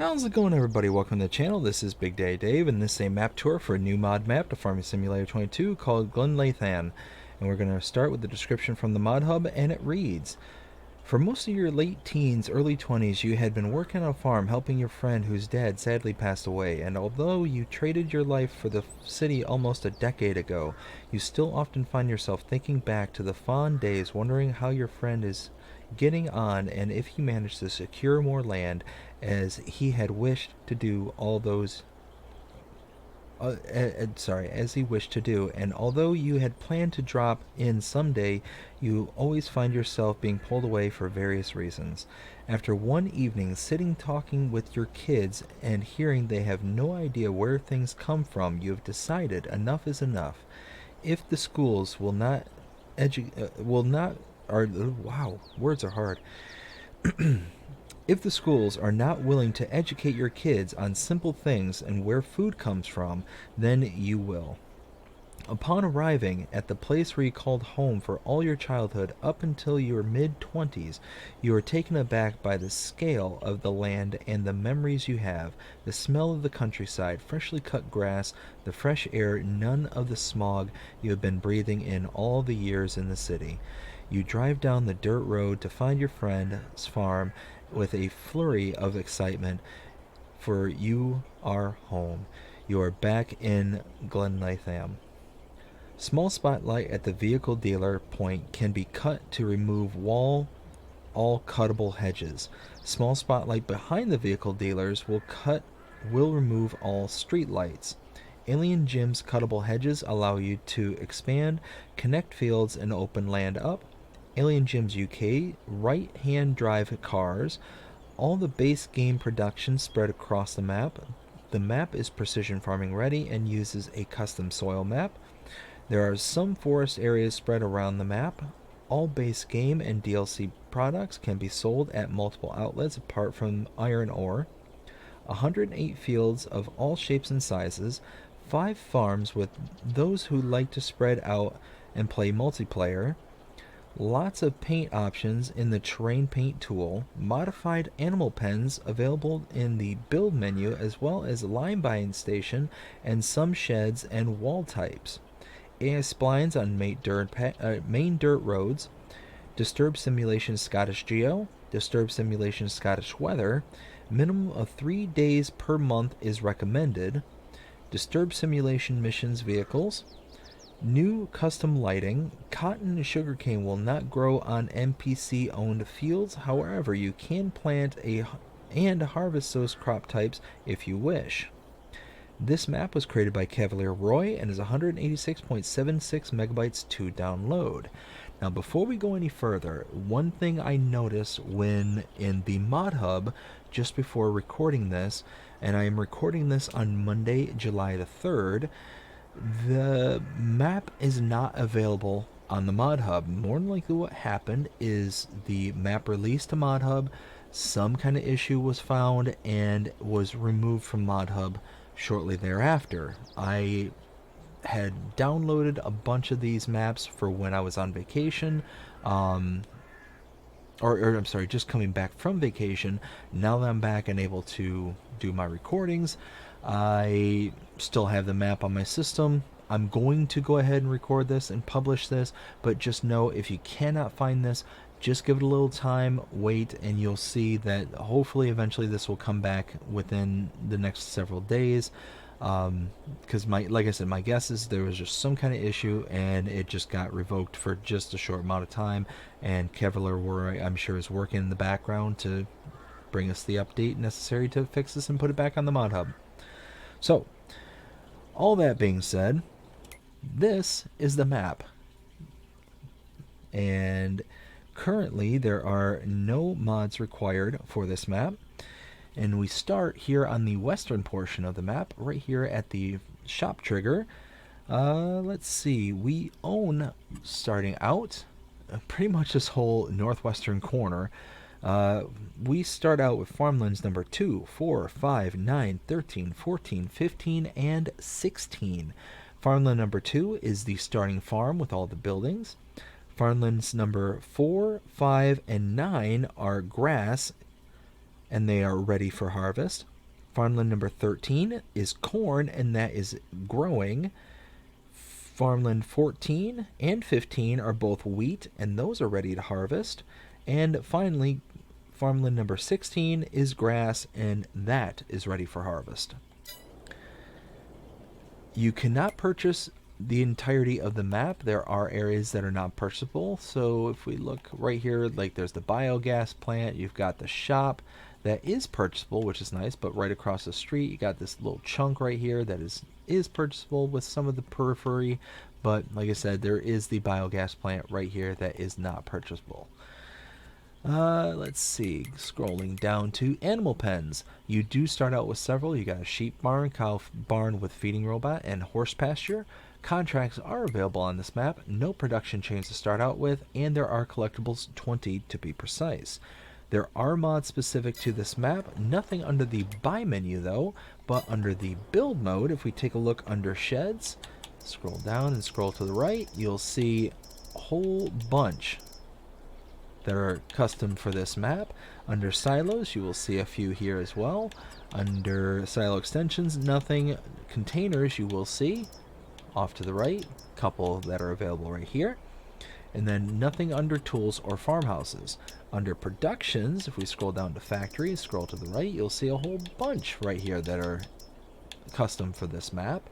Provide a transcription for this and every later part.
How's it going, everybody? Welcome to the channel. This is Big Day Dave, and this is a map tour for a new mod map to Farming Simulator 22 called Glenleathann. And we're going to start with the description from the mod hub, and it reads: for most of your late teens, early 20s, you had been working on a farm helping your friend whose dad sadly passed away, and although you traded your life for the city almost a decade ago, you still often find yourself thinking back to the fond days, wondering how your friend is getting on and if he managed to secure more land as he had wished to do all those as he wished to do, and although you had planned to drop in someday, you always find yourself being pulled away for various reasons. After one evening sitting talking with your kids and hearing they have no idea where things come from, you have decided enough is enough. If the schools will not will not are wow, words are hard. If the schools are not willing to educate your kids on simple things and where food comes from, then you will. Upon arriving at the place where you called home for all your childhood up until your mid-20s, you are taken aback by the scale of the land and the memories you have, the smell of the countryside, freshly cut grass, the fresh air, none of the smog you have been breathing in all the years in the city. You drive down the dirt road to find your friend's farm with a flurry of excitement, for you are home. You are back in Glenleathann. Small spotlight at the vehicle dealer point can be cut to remove all cuttable hedges. Small spotlight behind the vehicle dealers will remove all street lights. Alien Jim's cuttable hedges allow you to expand, connect fields, and open land up. Alien Jim's UK right-hand drive cars. All the base game production spread across the map. The map is precision farming ready and uses a custom soil map. There are some forest areas spread around the map. All base game and DLC products can be sold at multiple outlets apart from iron ore. 108 fields of all shapes and sizes. 5 farms with those who like to spread out and play multiplayer. Lots of paint options in the terrain paint tool, modified animal pens available in the build menu, as well as line buying station and some sheds and wall types. AI splines on main dirt roads, Disturb Simulation Scottish Geo, Disturb Simulation Scottish Weather, minimum of 3 days per month is recommended, Disturb Simulation Missions Vehicles, new custom lighting. Cotton and sugarcane will not grow on NPC-owned fields. However, you can plant and harvest those crop types if you wish. This map was created by Cavalier Roy and is 186.76 megabytes to download. Now, before we go any further, one thing I noticed when in the mod hub just before recording this, and I am recording this on Monday, July the 3rd, the map is not available on the mod hub. More than likely what happened is the map released to mod hub, some kind of issue was found and was removed from mod hub shortly thereafter. I had downloaded a bunch of these maps for when I was on vacation, or I'm sorry, just coming back from vacation. Now that I'm back and able to do my recordings, I still have the map on my system. I'm going to go ahead and record this and publish this, but just know if you cannot find this, just give it a little time, wait, and you'll see that hopefully eventually this will come back within the next several days. Because like I said, my guess is there was just some kind of issue and it just got revoked for just a short amount of time, and Cavalier Roy, I'm sure, is working in the background to bring us the update necessary to fix this and put it back on the mod hub. So, all that being said, this is the map, and currently there are no mods required for this map. And we start here on the western portion of the map, right here at the shop trigger. Let's see, we own, starting out, pretty much this whole northwestern corner. We start out with farmlands number 2, 4, 5, 9, 13, 14, 15, and 16. Farmland number 2 is the starting farm with all the buildings. Farmlands number 4, 5, and 9 are grass, and they are ready for harvest. Farmland number 13 is corn, and that is growing. Farmland 14 and 15 are both wheat, and those are ready to harvest. And finally, farmland number 16 is grass, and that is ready for harvest. You cannot purchase the entirety of the map. There are areas that are not purchasable. So if we look right here, like there's the biogas plant, you've got the shop that is purchasable, which is nice, but right across the street you got this little chunk right here that is purchasable with some of the periphery. But like I said, there is the biogas plant right here that is not purchasable. Let's see, scrolling down to animal pens. You do start out with several. You got a sheep barn, cow barn with feeding robot, and horse pasture. Contracts are available on this map. No production chains to start out with, and there are collectibles, 20 to be precise. There are mods specific to this map. Nothing under the buy menu though, but under the build mode, if we take a look under sheds, scroll down and scroll to the right, you'll see a whole bunch that are custom for this map. Under silos, you will see a few here as well. Under silo extensions, nothing. Containers, you will see off to the right, a couple that are available right here. And then nothing under tools or farmhouses. Under productions, if we scroll down to factory, scroll to the right, you'll see a whole bunch right here that are custom for this map.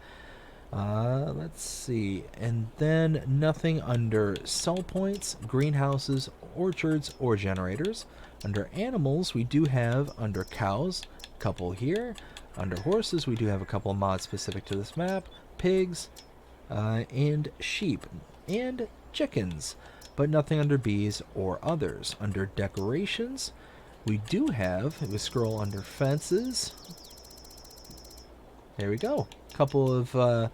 Let's see, and then nothing under sell points, greenhouses, orchards, or generators. Under animals, we do have under cows, a couple here. Under horses, we do have a couple of mods specific to this map, pigs, and sheep, and chickens, but nothing under bees or others. Under decorations, we do have, if we scroll under fences, there we go, a couple of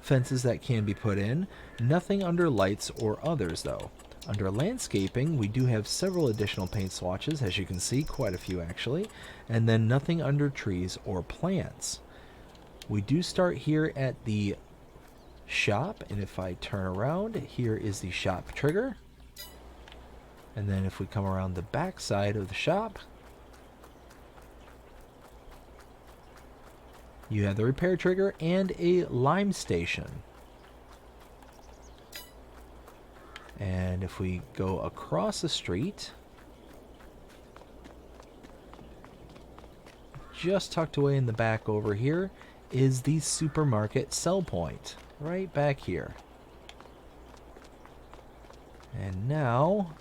fences that can be put in. Nothing under lights or others though. Under landscaping, we do have several additional paint swatches, as you can see, quite a few actually, and then nothing under trees or plants. We do start here at the shop, and if I turn around, here is the shop trigger. And then if we come around the back side of the shop, you have the repair trigger and a lime station. And if we go across the street, just tucked away in the back over here is the supermarket sell point, right back here. And now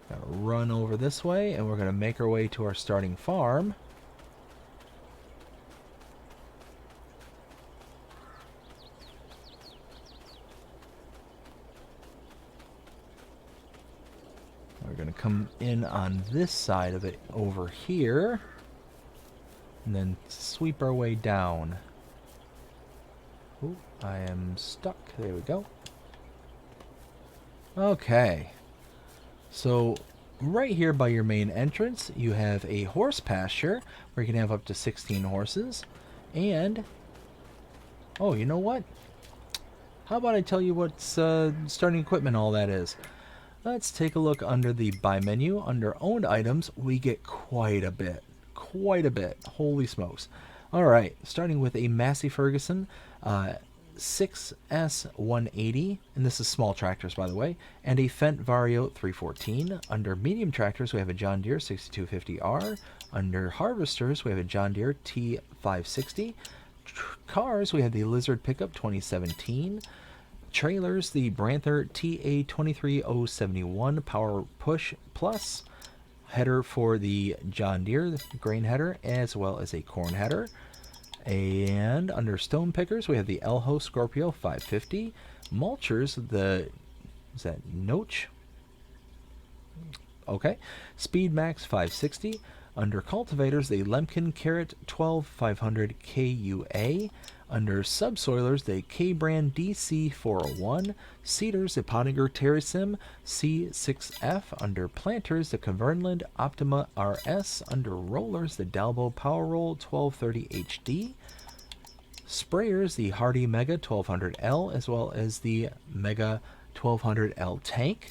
gotta run over this way, and we're gonna make our way to our starting farm. We're going to come in on this side of it over here, and then sweep our way down. Ooh, I am stuck. There we go. Okay. So, right here by your main entrance, you have a horse pasture, where you can have up to 16 horses. And, oh, you know what? How about I tell you what's starting equipment all that is? Let's take a look under the buy menu. Under owned items, we get quite a bit. Quite a bit. Holy smokes. Alright, starting with a Massey Ferguson 6S180, and this is small tractors by the way, and a Fendt Vario 314. Under medium tractors, we have a John Deere 6250R. Under harvesters, we have a John Deere T560. Cars, we have the Lizard Pickup 2017. Trailers, the Branther TA23071 Power Push Plus. Header for the John Deere grain header, as well as a corn header. And under stone pickers, we have the Elho Scorpio 550. Mulchers, is that Noach? Okay. Speed Max 560. Under cultivators, the Lemken Carrot 12500 KUA. Under subsoilers, the K-Brand DC401. Seeders, the Pottinger Terrasim C6F. Under planters, the Kavernland Optima RS. Under rollers, the Dalbo Power Roll 1230 HD. Sprayers, the Hardy Mega 1200L, as well as the Mega 1200L tank.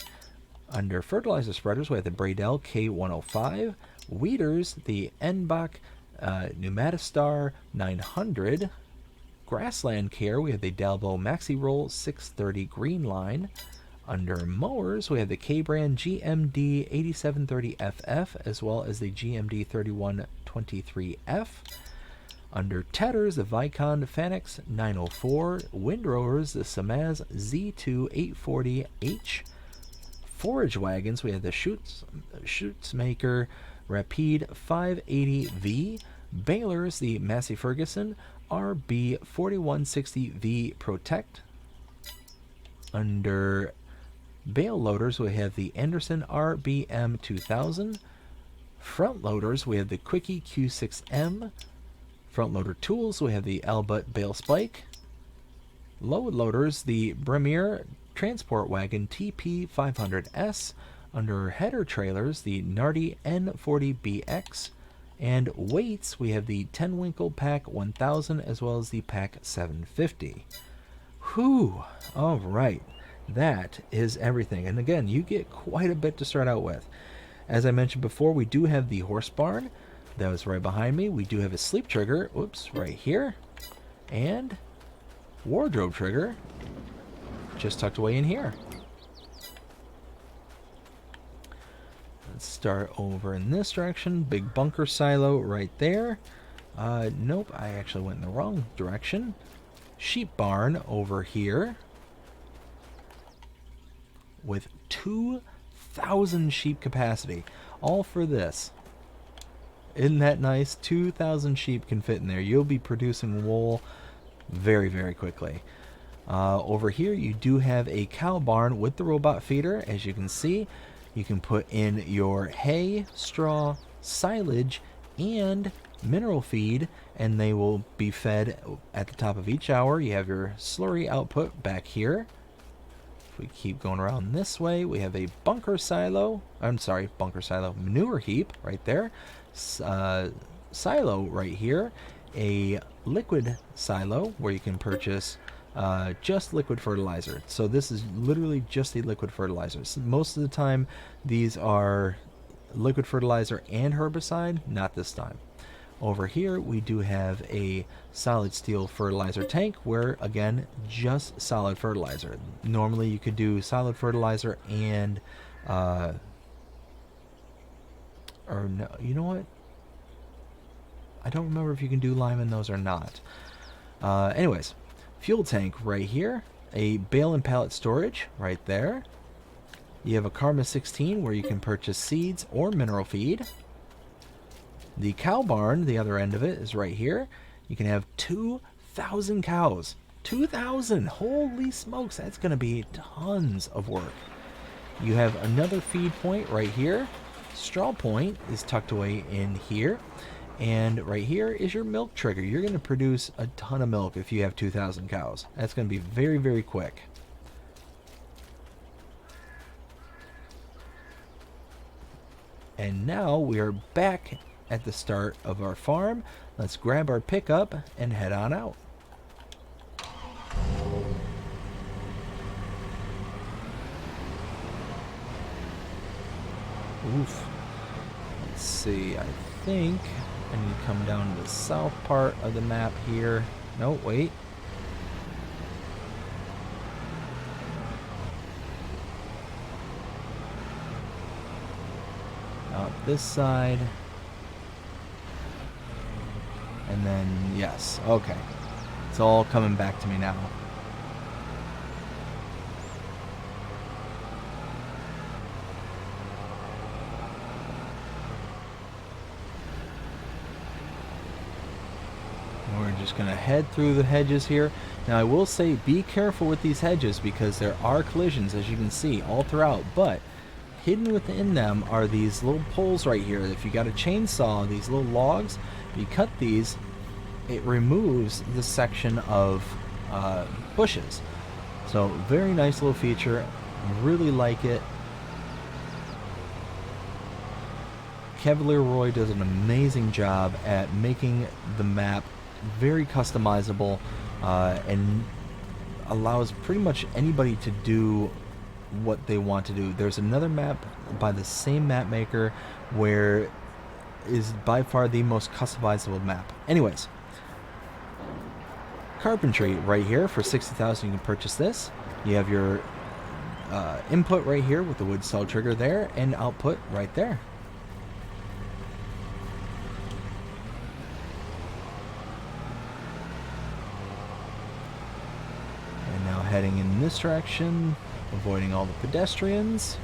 Under fertilizer spreaders, we have the Bradell K105. Weeders, the Enbach Pneumatistar 900. Grassland care, we have the Dalbo Maxi Roll 630 Green Line. Under mowers, we have the K-Brand GMD 8730FF as well as the GMD 3123F. Under tedders, the Vicon Fanex 904. Windrowers, the Samaz Z2 840H. Forage wagons, we have the Schutzmaker Rapide 580V. Balers, the Massey Ferguson RB 4160V Protect. Under bale loaders, we have the Anderson RBM 2000. Front loaders, we have the Quickie Q6M. Front loader tools, we have the Albut Bale Spike. Load loaders, the Bremier Transport Wagon TP500S. Under header trailers, the Nardi N40BX. And weights, we have the Tenwinkle Pack 1000 as well as the Pack 750. Whew! Alright, that is everything. And again, you get quite a bit to start out with. As I mentioned before, we do have the horse barn. That was right behind me. We do have a sleep trigger, whoops, right here. And wardrobe trigger, just tucked away in here. Let's start over in this direction. Big bunker silo right there. Nope, I actually went in the wrong direction. Sheep barn over here with 2,000 sheep capacity. All for this. Isn't that nice? 2,000 sheep can fit in there. You'll be producing wool very, very quickly. Over here, you do have a cow barn with the robot feeder. As you can see, you can put in your hay, straw, silage, and mineral feed, and they will be fed at the top of each hour. You have your slurry output back here. If we keep going around this way, we have a bunker silo. I'm sorry, bunker silo. Manure heap right there. Silo right here. A liquid silo where you can purchase just liquid fertilizer. So this is literally just the liquid fertilizer. So most of the time these are liquid fertilizer and herbicide, not this time. Over here we do have a solid steel fertilizer tank where, again, just solid fertilizer. Normally you could do solid fertilizer and or no, you know what, I don't remember if you can do lime in those or not. Anyways, fuel tank right here, a bale and pallet storage right there. You have a Karma 16 where you can purchase seeds or mineral feed. The cow barn, the other end of it, is right here. You can have 2,000 cows. 2,000! Holy smokes, that's going to be tons of work. You have another feed point right here. Straw point is tucked away in here. And right here is your milk trigger. You're going to produce a ton of milk if you have 2,000 cows. That's going to be very, very quick. And now we are back at the start of our farm. Let's grab our pickup and head on out. Oof. Let's see, I think I need to come down to the south part of the map here. No, wait. Out this side. And then, yes, okay. It's all coming back to me now. We're just going to head through the hedges here. Now, I will say be careful with these hedges because there are collisions, as you can see, all throughout. But hidden within them are these little poles right here. If you got a chainsaw, these little logs, you cut these, it removes this section of bushes. So, very nice little feature. Really like it. Cavalier Roy does an amazing job at making the map very customizable and allows pretty much anybody to do what they want to do. There's another map by the same map maker where is by far the most customizable map. Anyways, carpentry right here for 60,000. You can purchase this. You have your input right here with the wood saw trigger there, and output right there. And now heading in this direction, avoiding all the pedestrians.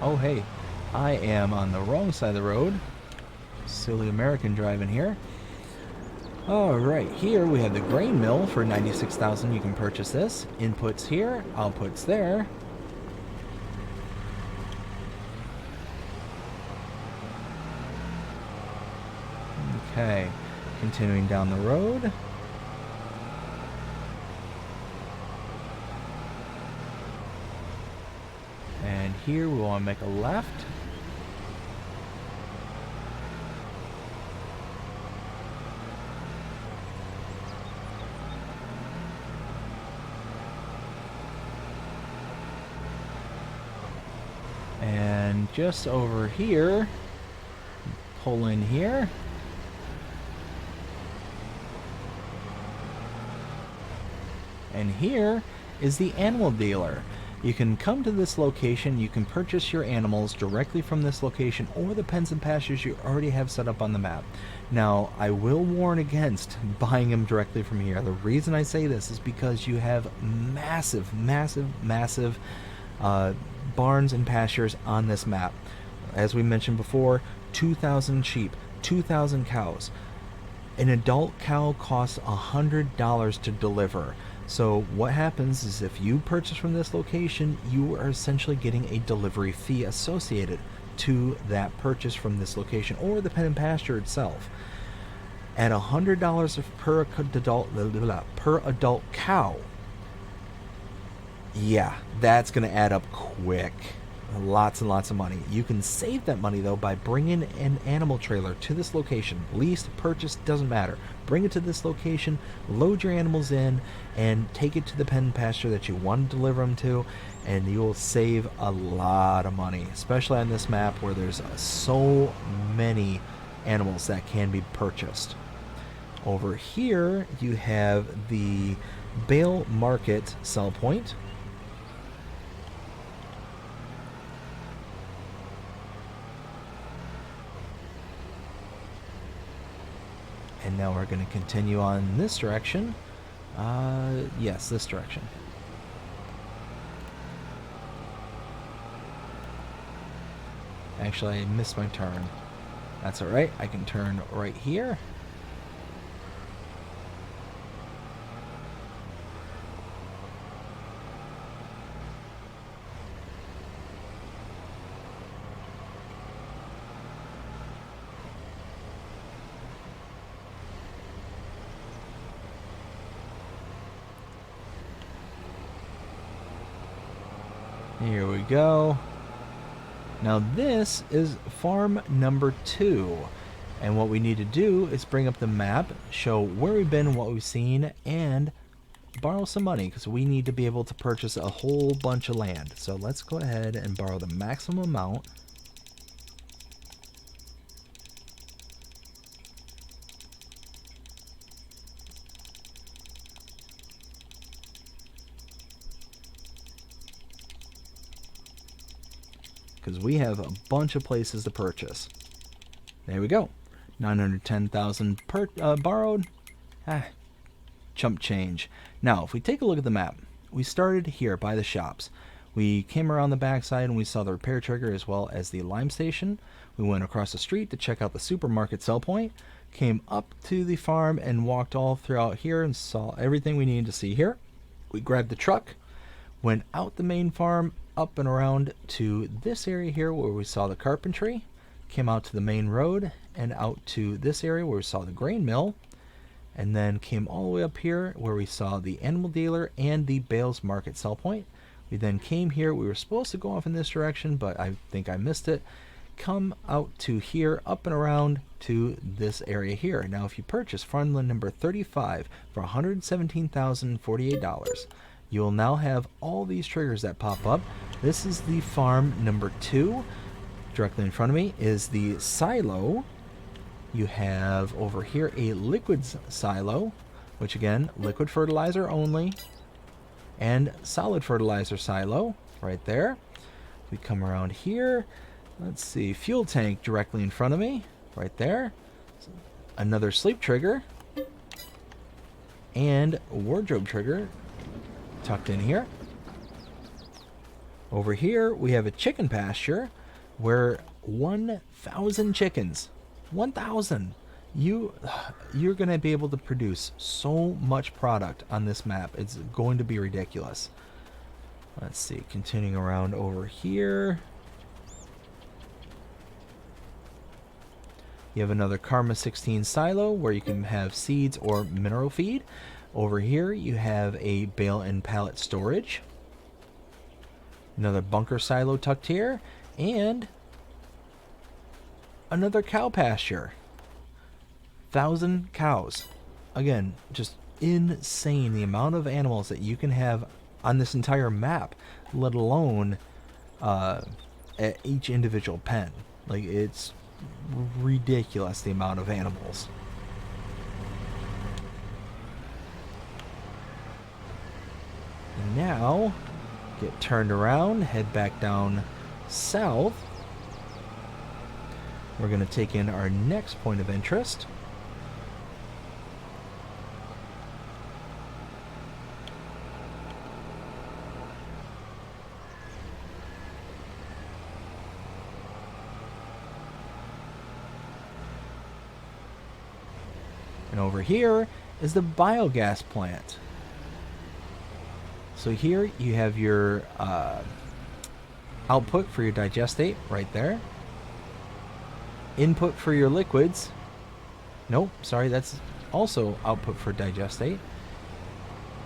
Oh hey, I am on the wrong side of the road. Silly American driving here. Alright, here we have the grain mill for 96,000. You can purchase this. Inputs here, outputs there. Okay, continuing down the road. And here we want to make a left. And just over here, pull in here. And here is the animal dealer. You can come to this location, you can purchase your animals directly from this location or the pens and pastures you already have set up on the map. Now, I will warn against buying them directly from here. The reason I say this is because you have massive barns and pastures on this map. As we mentioned before, 2,000 sheep, 2,000 cows. An adult cow costs $100 to deliver. So what happens is if you purchase from this location, you are essentially getting a delivery fee associated to that purchase from this location or the pen and pasture itself. At $100 per adult cow, yeah, that's going to add up quick. Lots and lots of money. You can save that money though by bringing an animal trailer to this location. Leased, purchased, doesn't matter. Bring it to this location, load your animals in, and take it to the pen and pasture that you want to deliver them to, and you will save a lot of money, especially on this map where there's so many animals that can be purchased. Over here you have the Bale Market sell point. And now we're going to continue on this direction. Yes, this direction. Actually, I missed my turn. That's alright, I can turn right here. Here we go. Now this is farm number 2. And what we need to do is bring up the map, show where we've been, what we've seen, and borrow some money because we need to be able to purchase a whole bunch of land. So let's go ahead and borrow the maximum amount. Because we have a bunch of places to purchase. There we go. 910,000 borrowed. Chump change. Now, if we take a look at the map, we started here by the shops. We came around the backside and we saw the repair trigger as well as the lime station. We went across the street to check out the supermarket sell point. Came up to the farm and walked all throughout here and saw everything we needed to see here. We grabbed the truck, went out the main farm, up and around to this area here where we saw the carpentry, came out to the main road and out to this area where we saw the grain mill, and then came all the way up here where we saw the animal dealer and the Bales Market sell point. We then came here. We were supposed to go off in this direction, but I think I missed it. come out to here, up and around to this area here. Now, if you purchase farmland number 35 for $117,048, you will now have all these triggers that pop up. This is the farm number 2. Directly in front of me is the silo. You have over here a liquids silo, which again, liquid fertilizer only, and solid fertilizer silo right there. We come around here. Let's see, fuel tank directly in front of me, right there. Another sleep trigger, and wardrobe trigger tucked in here. Over here, we have a chicken pasture where 1,000 chickens, 1,000. You're going to be able to produce so much product on this map. It's going to be ridiculous. Let's see, continuing around over here. You have another Karma 16 silo where you can have seeds or mineral feed. Over here you have a bale and pallet storage. Another bunker silo tucked here. And another cow pasture. 1,000 cows. Again, just insane the amount of animals that you can have on this entire map, let alone at each individual pen. Like, it's ridiculous the amount of animals. And now, get turned around, head back down south. We're going to take in our next point of interest. And over here is the biogas plant. So here you have your output for your digestate right there. Input for your liquids. Nope, sorry, that's also output for digestate.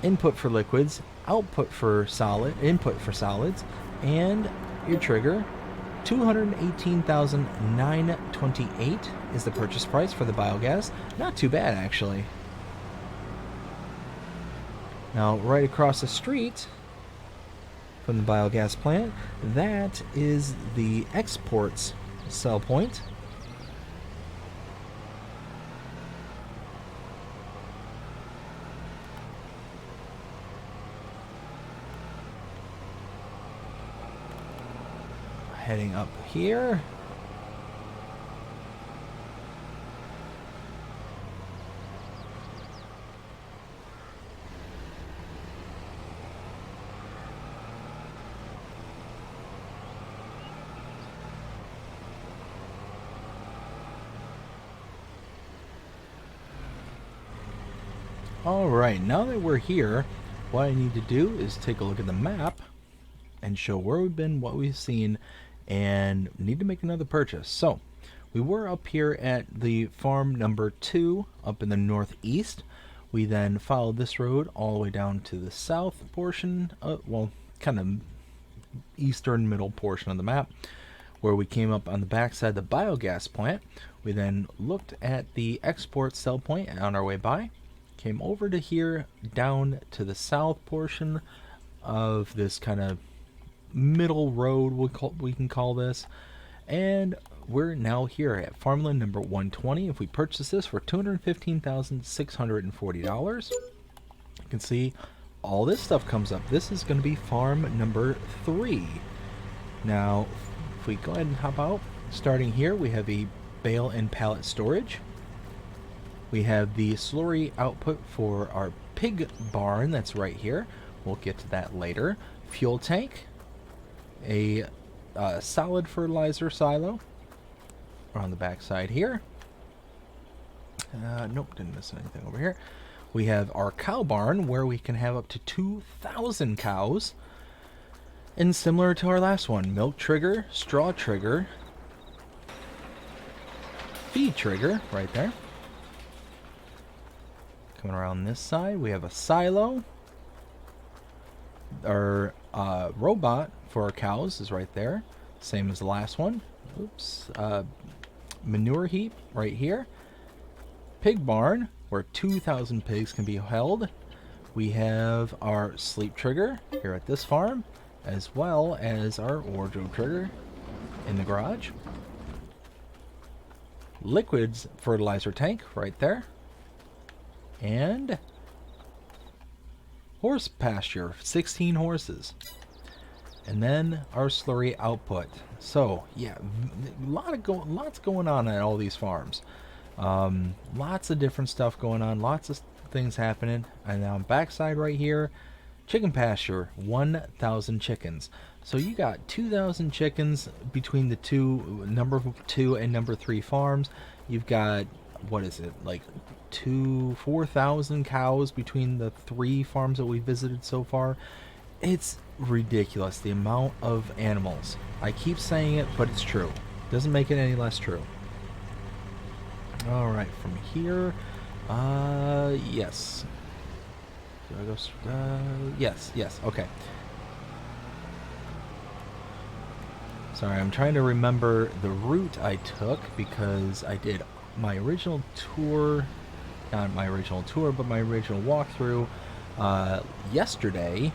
Input for liquids, input for solids, and your trigger. $218,928 is the purchase price for the biogas. Not too bad, actually. Now, right across the street from the biogas plant, that is the exports sell point. Heading up here. Alright, now that we're here, what I need to do is take a look at the map and show where we've been, what we've seen, and need to make another purchase. So we were up here at the farm number 2 up in the northeast. We then followed this road all the way down to the south portion, well, kind of eastern middle portion of the map, where we came up on the backside of the biogas plant. We then looked at the export sell point on our way by, came over to here down to the south portion of this kind of middle road, we can call this, and we're now here at farmland number 120. If we purchase this for $215,640, you can see all this stuff comes up. This is going to be farm number 3. Now, if we go ahead and hop out, starting here, we have a bale and pallet storage. We have the slurry output for our pig barn that's right here. We'll get to that later. Fuel tank. A solid fertilizer silo on the back side here. Nope, didn't miss anything over here. We have our cow barn where we can have up to 2,000 cows. And similar to our last one, milk trigger, straw trigger, feed trigger right there. Coming around this side, we have a silo. Our robot for our cows is right there, same as the last one. oops, manure heap right here. Pig barn, where 2,000 pigs can be held. We have our sleep trigger here at this farm, as well as our wardrobe trigger in the garage. Liquids fertilizer tank right there. And horse pasture, 16 horses. And then our slurry output. So yeah, lots going on at all these farms. Lots of different stuff going on, lots of things happening. And now on backside right here, chicken pasture, 1,000 chickens. So you got 2,000 chickens between the number 2 and number 3 farms. You've got, what is it, like 4,000 cows between the 3 farms that we visited so far. It's ridiculous, the amount of animals. I keep saying it, but it's true. Doesn't make it any less true. Alright, from here, yes. Do I go, yes, okay. Sorry, I'm trying to remember the route I took because I did my original tour, not my original tour, but my original walkthrough yesterday,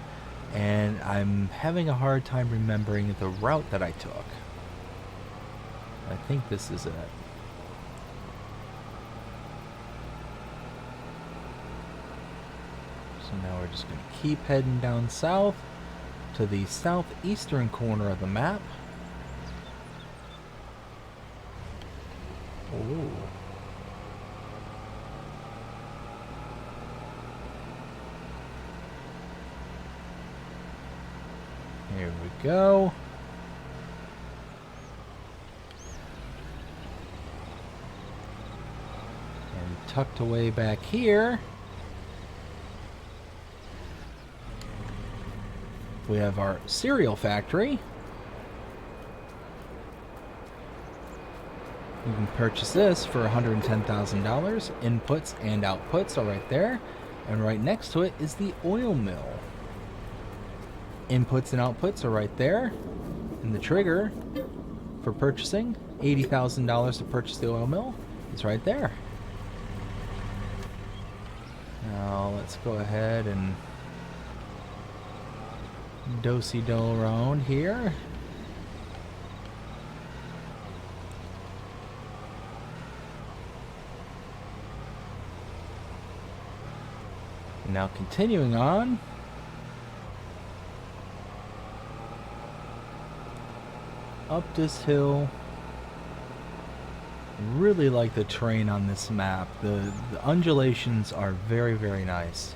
and I'm having a hard time remembering the route that I took. I think this is it. So now we're just going to keep heading down south to the southeastern corner of the map. Oh. Here we go. And tucked away back here, we have our cereal factory. You can purchase this for $110,000. Inputs and outputs are right there. And right next to it is the oil mill. Inputs and outputs are right there. And the trigger for purchasing, $80,000 to purchase the oil mill, is right there. Now let's go ahead and do-si-do around here. Now continuing on, up this hill. Really like the terrain on this map. The undulations are very, very nice.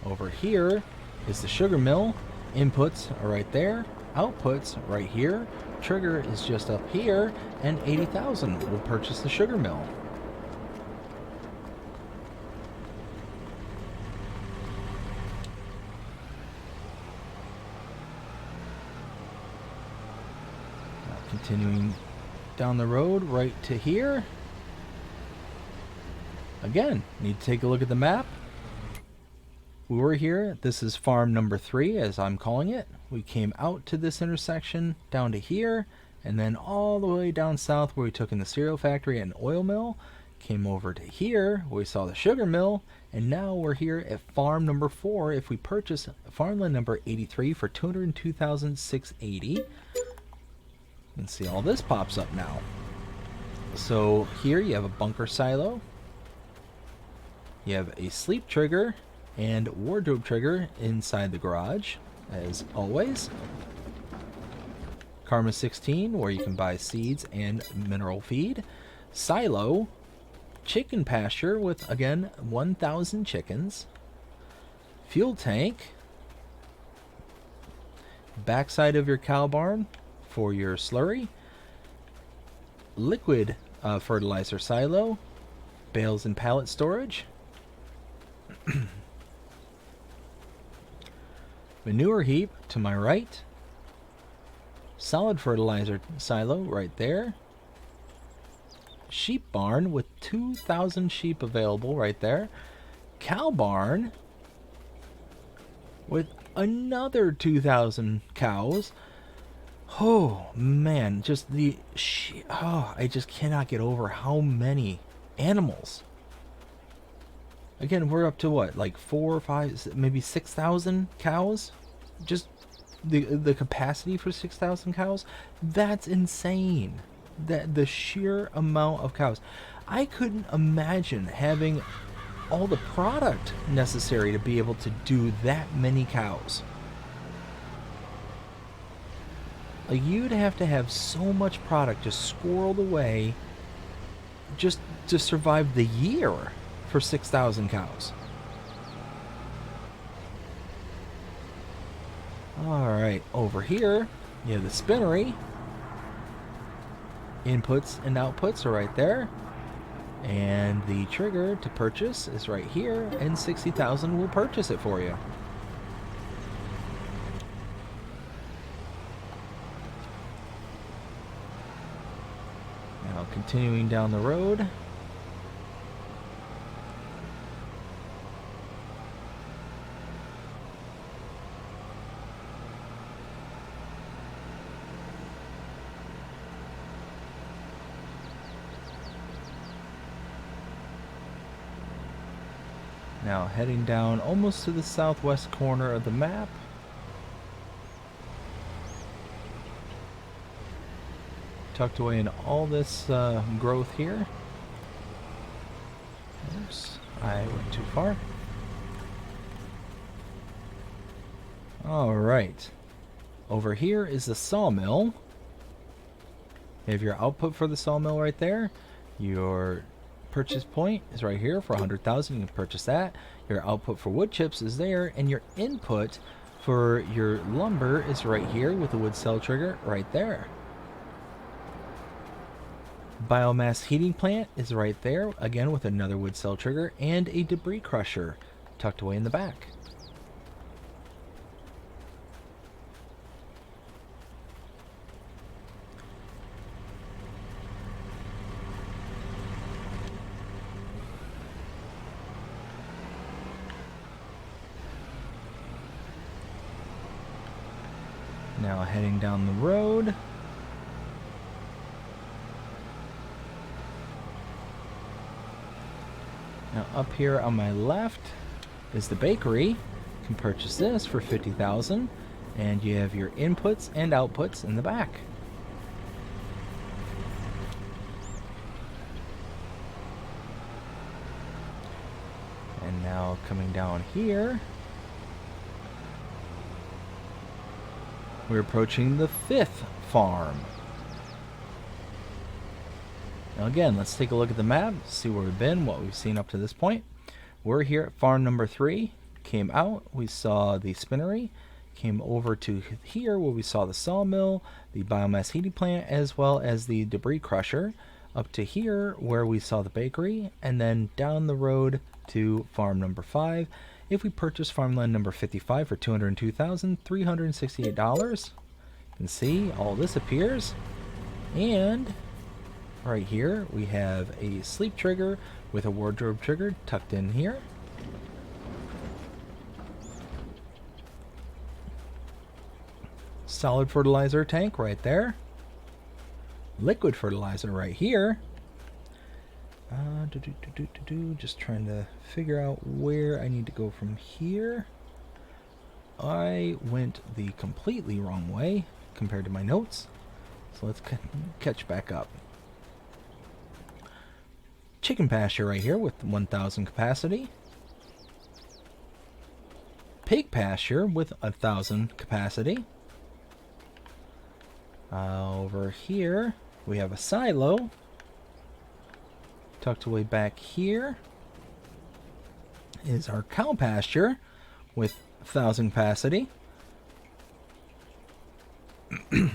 Over here is the sugar mill. Inputs are right there. Outputs right here. Trigger is just up here, and 80,000 will purchase the sugar mill. Continuing down the road right to here. Again, need to take a look at the map. We were here. This is farm number 3, as I'm calling it. We came out to this intersection, down to here, and then all the way down south where we took in the cereal factory and oil mill. Came over to here where we saw the sugar mill, and now we're here at farm number 4. If we purchase farmland number 83 for $202,680. You can see all this pops up now. So here you have a bunker silo. You have a sleep trigger and wardrobe trigger inside the garage, as always. Karma 16, where you can buy seeds and mineral feed. Silo. Chicken pasture with, again, 1,000 chickens. Fuel tank. Backside of your cow barn for your slurry. Liquid fertilizer silo. Bales and pallet storage. Manure heap to my right. Solid fertilizer silo right there. Sheep barn with 2,000 sheep available right there. Cow barn with another 2,000 cows. Oh man, just I just cannot get over how many animals. Again, we're up to what, like 4 or 5, maybe 6,000 cows? Just the capacity for 6,000 cows? That's insane. That the sheer amount of cows. I couldn't imagine having all the product necessary to be able to do that many cows. Like, you'd have to have so much product just squirreled away just to survive the year for 6,000 cows. Alright, over here, you have the spinnery. Inputs and outputs are right there. And the trigger to purchase is right here, and 60,000 will purchase it for you. Now, continuing down the road. Now heading down almost to the southwest corner of the map. Tucked away in all this growth here. Oops, I went too far. Alright. Over here is the sawmill. You have your output for the sawmill right there. Your purchase point is right here for 100,000. You can purchase that. Your output for wood chips is there, and your input for your lumber is right here with the wood cell trigger right there. Biomass heating plant is right there, again with another wood cell trigger, and a debris crusher tucked away in the back. Now heading down the road. Now up here on my left is the bakery. You can purchase this for 50,000, and you have your inputs and outputs in the back. And now coming down here, we're approaching the 5th farm. Now again, let's take a look at the map, see where we've been, what we've seen up to this point. We're here at farm number 3. Came out, we saw the spinnery. Came over to here where we saw the sawmill, the biomass heating plant, as well as the debris crusher. Up to here where we saw the bakery, and then down the road to farm number 5. If we purchase farmland number 55 for $202,368, you can see all this appears. And right here we have a sleep trigger with a wardrobe trigger tucked in here. Solid fertilizer tank right there. Liquid fertilizer right here. Just trying to figure out where I need to go from here. I went the completely wrong way compared to my notes. So let's catch back up. Chicken pasture right here with 1,000 capacity. Pig pasture with 1,000 capacity. Over here we have a silo tucked away back. Here is our cow pasture with 1,000 capacity. You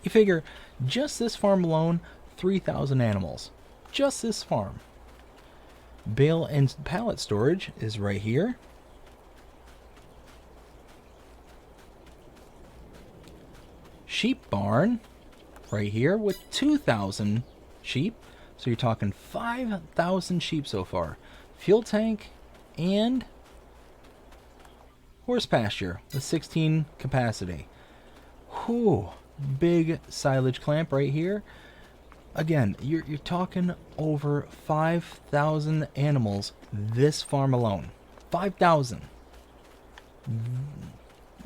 figure just this farm alone, 3,000 animals. Just this farm. Bale and pallet storage is right here. Sheep barn right here with 2,000 sheep. So you're talking 5,000 sheep so far. Fuel tank and horse pasture with 16 capacity. Whew, big silage clamp right here. Again, you're talking over 5,000 animals this farm alone. 5,000.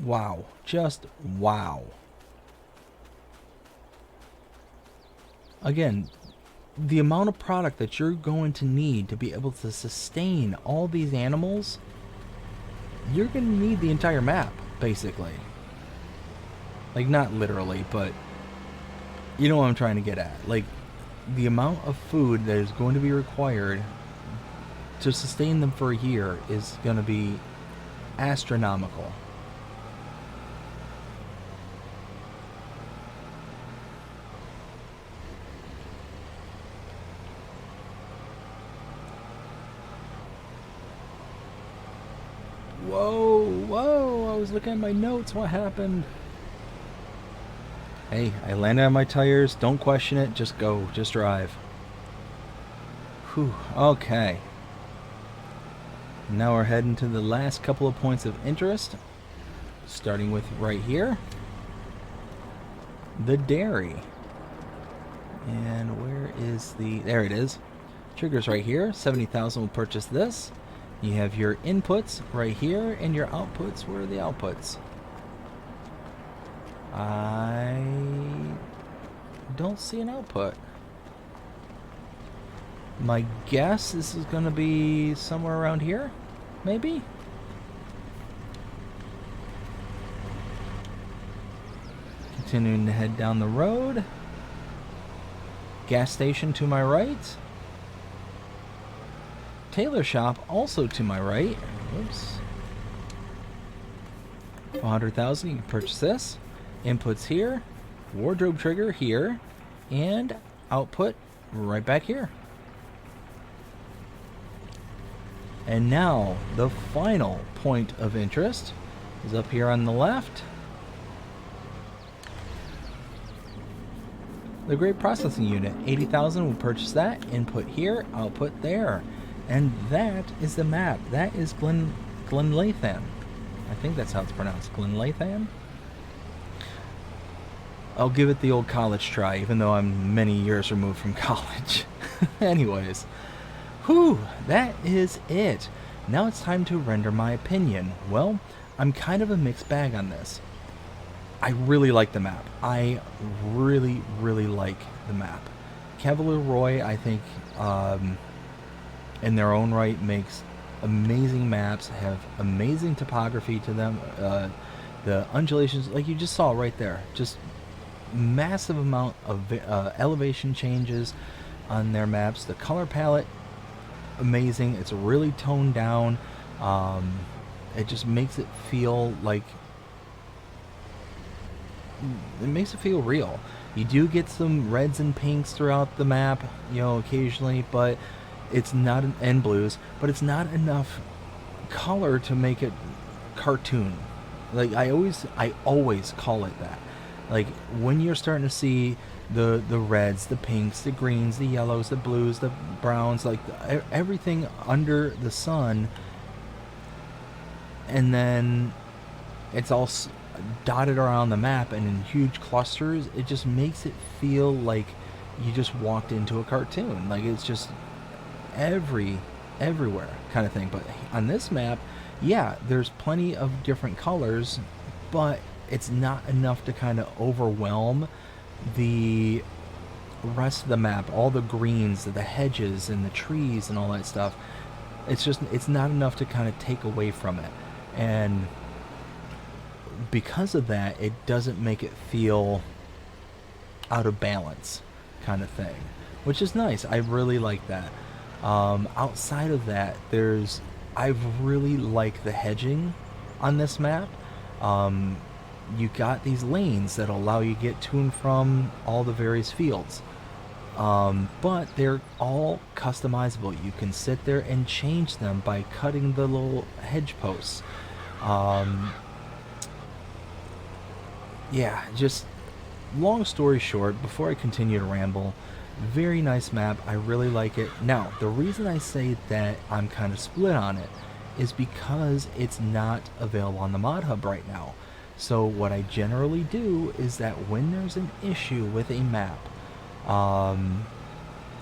Wow. Just wow. Again, the amount of product that you're going to need to be able to sustain all these animals, you're going to need the entire map, basically. Like, not literally, but you know what I'm trying to get at. Like, the amount of food that is going to be required to sustain them for a year is going to be astronomical. Whoa, whoa, I was looking at my notes. What happened? Hey, I landed on my tires. Don't question it. Just go. Just drive. Whew. Okay. Now we're heading to the last couple of points of interest. Starting with right here. The dairy. And where is the... There it is. Triggers right here. 70,000 will purchase this. You have your inputs right here. And your outputs. Where are the outputs? I don't see an output. My guess this is going to be somewhere around here, maybe? Continuing to head down the road. Gas station to my right. Tailor shop also to my right. Whoops. 100,000, you can purchase this. Inputs here, wardrobe trigger here, and output right back here. And now the final point of interest is up here on the left. The grape processing unit, 80,000, will purchase that. Input here, output there. And that is the map. That is Glenleathann. I think that's how it's pronounced. Glenleathann? I'll give it the old college try, even though I'm many years removed from college. Anyways, whew, that is it. Now it's time to render my opinion. Well, I'm kind of a mixed bag on this. I really like the map. I really, really like the map. Cavalier Roy, I think, in their own right, makes amazing maps, have amazing topography to them. The undulations, like you just saw right there, just massive amount of elevation changes on their maps. The color palette, amazing. It's really toned down. It just makes it feel like real. You do get some reds and pinks throughout the map, you know, occasionally, but it's not and blues, but it's not enough color to make it cartoon. Like I always call it that. Like when you're starting to see the reds, the pinks, the greens, the yellows, the blues, the browns, like everything under the sun, and then it's all dotted around the map and in huge clusters, it just makes it feel like you just walked into a cartoon. Like it's just everywhere kind of thing. But on this map, yeah, there's plenty of different colors, but it's not enough to kind of overwhelm the rest of the map. All the greens, the hedges and the trees and all that stuff, it's not enough to kind of take away from it. And because of that, it doesn't make it feel out of balance kind of thing, which is nice. I really like that. Outside of that, I really like the hedging on this map. You got these lanes that allow you to get to and from all the various fields. But they're all customizable. You can sit there and change them by cutting the little hedge posts. Yeah, just long story short, before I continue to ramble, very nice map. I really like it. Now, the reason I say that I'm kind of split on it is because it's not available on the mod hub right now. So what I generally do is that when there's an issue with a map, um,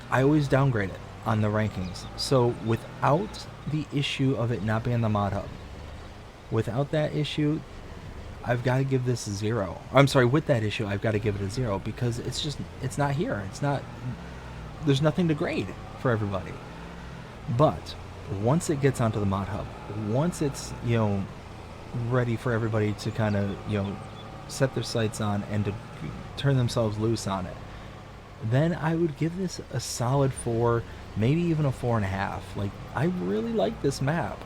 I always downgrade it on the rankings. So without the issue of it not being on the mod hub, without that issue, I've got to give this a 0. I'm sorry, with that issue, I've got to give it a 0 because it's not here. It's not, there's nothing to grade for everybody. But once it gets onto the mod hub, once it's, ready for everybody to kind of, set their sights on and to turn themselves loose on it, then I would give this a solid 4, maybe even a 4.5. Like, I really like this map.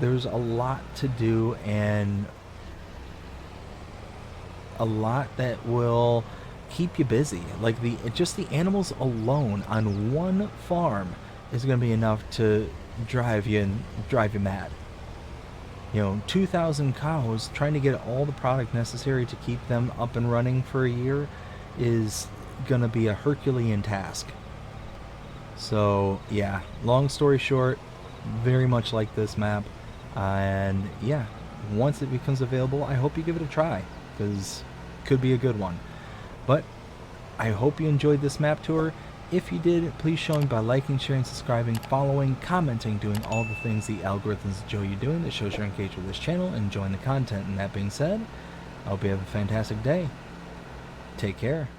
There's a lot to do and a lot that will keep you busy. Like, just the animals alone on one farm is going to be enough to drive you mad. 2,000 cows, trying to get all the product necessary to keep them up and running for a year is gonna be a Herculean task. So yeah, long story short, very much like this map, and yeah, once it becomes available, I hope you give it a try, because it could be a good one. But I hope you enjoyed this map tour. If you did, please show me by liking, sharing, subscribing, following, commenting, doing all the things the algorithms show you doing that shows you're engaged with this channel and enjoying the content. And that being said, I hope you have a fantastic day. Take care.